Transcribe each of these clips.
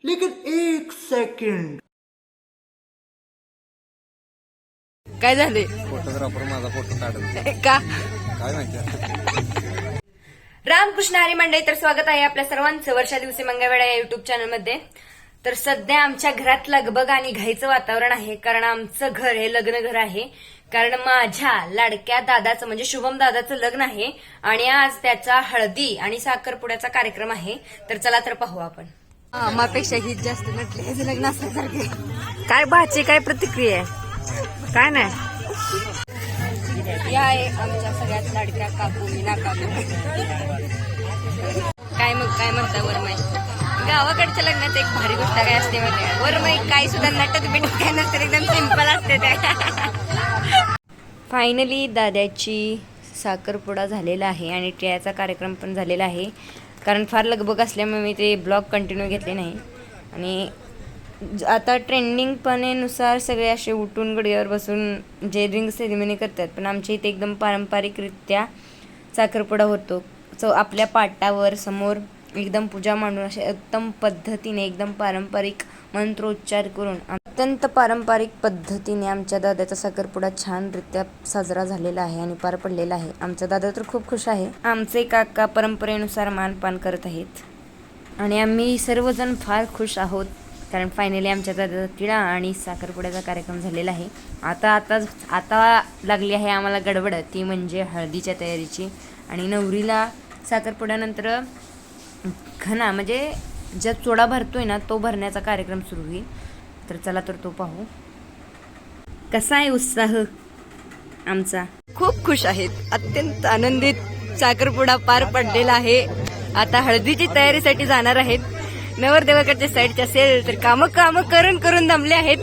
लेकिन एक सेकंड काय झाले? फोटोग्राफर माझा फोटो काढत का? काय माहिती. रामकृष्ण हरी मंडळी, तर स्वागत आहे आपल्या सर्वांचं वर्षा दिवशी मंगळवेढा या युट्यूब चॅनलमध्ये. तर सध्या आमच्या घरात लगबग आणि घाईचं वातावरण आहे, कारण आमचं घर हे लग्न घर आहे. कारण माझ्या लाडक्या दादाचं म्हणजे शुभम दादाचं लग्न आहे आणि आज त्याचा हळदी आणि साखरपुड्याचा कार्यक्रम आहे. तर चला तर पाहू आपण. मापेक्षा ही जास्त नटले हे लग्न असल्यासारखे. काय भाची काय प्रतिक्रिया आहे? काय नाही. या आहे आमच्या सगळ्यात लाडक्या काकू मीना काकू. काय मग काय म्हणता वरमाई? गावाकडच्या लग्नात एक भारी गोष्ट काय असते माहिती? वरमाई काय सुद्धा नटत बिटत काय नसते, एकदम सिंपल असते ते. फायनली दादाची साखरपुडा झालेला आहे आणि टिळ्याचा कार्यक्रम पण झालेला आहे. कारण फार लगबग असल्यामुळे मी ते ब्लॉग कंटिन्यू घेतले नाही. आणि आता ट्रेंडिंगपणेनुसार सगळे असे उठून गडीवर बसून जे रिंग सेरेमनी करतात, पण आमच्या इथे एकदम पारंपरिकरित्या साखरपुडा होतो. आपल्या पाटावर समोर एकदम पूजा मांडून अशा उत्तम पद्धतीने एकदम पारंपरिक मंत्रोच्चार करून अत्यंत पारंपरिक पद्धतीने आमच्या दादाचा साखरपुडा छानरित्या साजरा झालेला आहे आणि पार पडलेला आहे. आमचा दादा तर खूप खुश आहे. आमचे काका परंपरेनुसार मानपान करत आहेत आणि आम्ही सर्वजण फार खुश आहोत. कारण फायनली आमच्या दादाचा टिळा आणि साखरपुड्याचा कार्यक्रम झालेला आहे. आता लागली आहे आम्हाला गडबड, ती म्हणजे हळदीच्या तयारीची. आणि नवरीला साखरपुड्यानंतर घना म्हणजे ज्या चोडा भरतोय ना, तो भरण्याचा कार्यक्रम सुरू होईल. तर चला तर तो पाहू. कसा आहे उत्साह आमचा? खूप खुश आहेत, अत्यंत आनंदित. साखरपुडा पार पडलेला आहे. आता हळदीची तयारीसाठी जाणार आहेत. नवरदेवाकडच्या साईडच्या असेल तर काम करून दमले आहेत,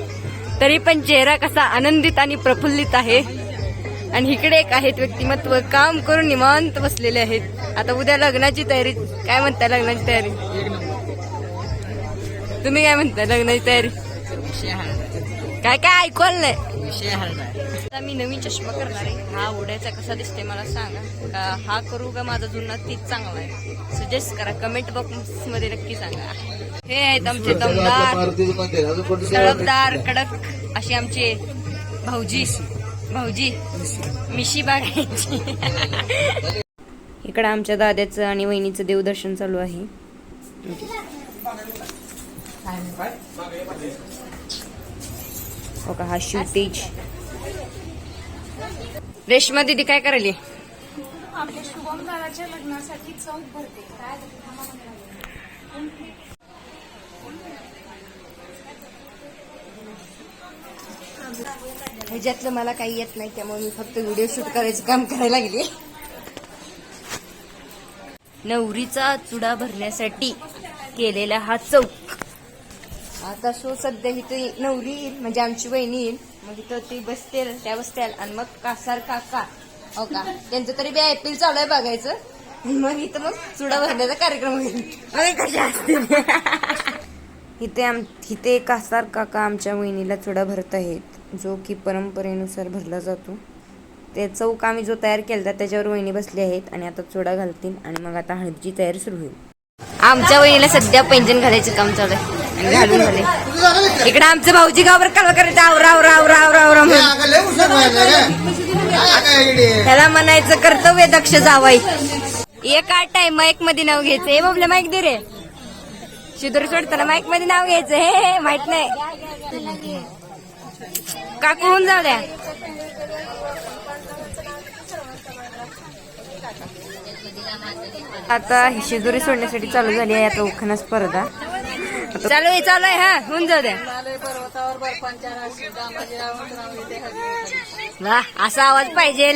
तरी पण चेहरा कसा आनंदित आणि प्रफुल्लित आहे. आणि इकडे एक आहेत व्यक्तिमत्व, काम करून निवांत बसलेले आहेत. आता उद्या लग्नाची तयारी. काय म्हणताय लग्नाची तयारी? तुम्ही काय म्हणताय लग्नाची तयारी? काय काय ऐकवलं नाही. आता मी नवीन चष्मा करणार आहे. हा उड्याचा कसा दिसते मला सांगा. का हा करू का माझा जुना तीच चांगला आहे? सजेस्ट करा, कमेंट बॉक्स मध्ये नक्की सांगा. हे आहेत आमचे दमदार तळपदार कडक असे आमचे भाऊजी मिशी बागायची. इकडं आमच्या दाद्याचं आणि वहिनीचं देवदर्शन चालू आहे. हो का, हा शूटेज. रेश्मा दीदी काय करायली? आपल्या शुभम दादाच्या लग्नासाठी चौक भरते. ह्याच्यातलं मला काही येत नाही, त्यामुळे मी फक्त व्हिडिओ शूट करायचं काम करायला लागले. नवरीचा चुडा भरण्यासाठी केलेला हा चौक. आता शो सध्या इथे नवरी येईल म्हणजे आमची वहिनी येईल, मग इथं ती बसतेल, त्या बसतेल आणि मग कासार काका हो का त्यांचं तरी बी IPL चालू आहे बघायचं. मग इथं मग चुडा भरण्याचा कार्यक्रम होईल. कशा असते इथे कासार काका आमच्या वहिनीला चुडा भरत आहेत, जो की परंपरेनुसार भरला जातो. ते चौक आम्ही जो तयार केला त्याच्यावर वहिनी बसली आहेत आणि आता चुडा घालतील आणि मग आता हळदीची तयारी सुरू होईल. आमच्या वहिनीला सध्या पैंजण घालायचं काम चालू आहे. घालून झाले. इकडे आमचं भाऊजी गावावर काल करायचं आवरा आवरा आवरा आवरा आवरा ह्याला म्हणायचं कर्तव्य दक्ष जावाई. एका टाइम माईक मध्ये नाव घ्यायचं. हे बाबल्या माईक दे रे. शिदूर सोडताना माईक मध्ये नाव घ्यायचं. हे माहित नाही. काकू होऊन जाऊ द्या. आता शिदुरी सोडण्यासाठी चालू झाली आहे. आता उखाणा स्पर्धा चालू आहे. हा होऊन जाऊ द्या. वा, असा आवाज पाहिजे.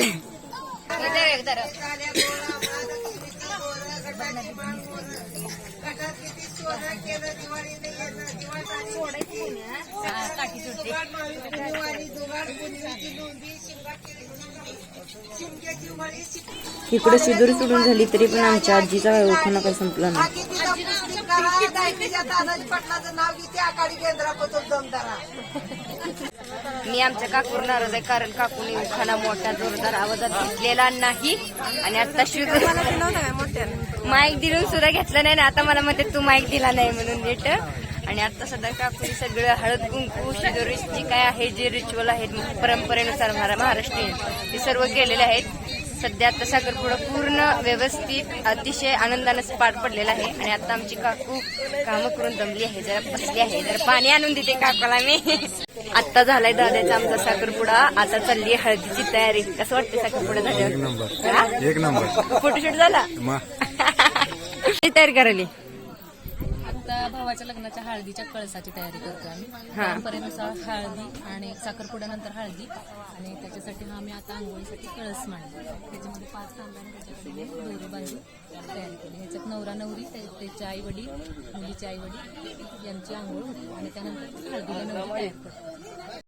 इकडे शिदुरी सोडून झाली तरी पण आमच्या आजीचा उखाणा काही संपला नाही. मी आमच्या काकूर नाराज आहे, कारण काकूने उखाणा मोठा जोरदार आवाजात घेतलेला नाही. आणि आता माईक दिलून सुद्धा घेतला नाही ना. आता मला म्हणते तू माईक दिला नाही म्हणून नीट. आणि आता सध्या काकूनी सगळं हळद कुंकू शिदोरी जी काय आहे जे रिच्युअल आहेत परंपरेनुसार महाराष्ट्रीयन ते सर्व केलेले आहेत. सध्या आता साखरपुडा पूर्ण व्यवस्थित अतिशय आनंदाने पार पडलेला आहे आणि आता आमची काकू कामं करून दमली आहे, जरा बसली आहे. जरा पाणी आणून देते काकाला मी. आता झालाय दादाचा आमचा साखरपुडा, आता चालली हळदीची तयारी. कसं वाटतं साखरपुडा झाल्यावर? एक नंबर फोटोशूट झाला तयारी करायली. आता भावाच्या लग्नाच्या हळदीच्या कळसाची तयारी करतो आम्ही. परंपरेनुसार हळदी आणि साखरपुड्यानंतर हळदी आणि त्याच्यासाठी आम्ही आता आंघोळीसाठी कळस मांडले. त्याच्यामध्ये 5 तांब्याने त्याच्याकडे दोरे बांधून तयारी केली. ह्याच्यात नवरा नवरी त्याचे आई वडील मुलीचे आई वडील यांची आंघोळ होती आणि त्यानंतर हळदीला नवरी तयार करतो.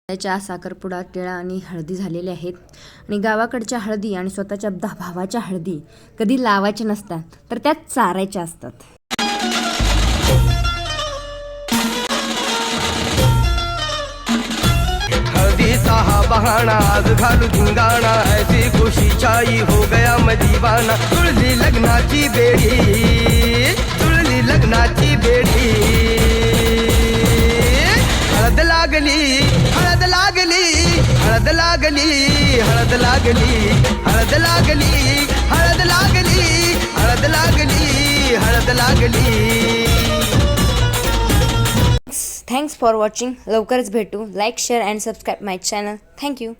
त्याच्या साखरपुडा टिळा आणि हळदी झालेल्या आहेत आणि गावाकडच्या हळदी आणि स्वतःच्या भावाच्या हळदी कधी लावायच्या नसतात तर त्यात चारायच्या असतात. हळदीचा हा बहाणा आज घालू धिंगाणा ऐसी खुशी चाई हो गया मैं दीवाना. जुळली लग्नाची बेडी जुळली लग्नाची बेडी हळद लागली हळद लागली हळद लागली हळद लागली हळद लागली हळद लागली हळद लागली हळद लागली. Thanks for watching. लवकरच भेटू. Like share and subscribe my channel. Thank you.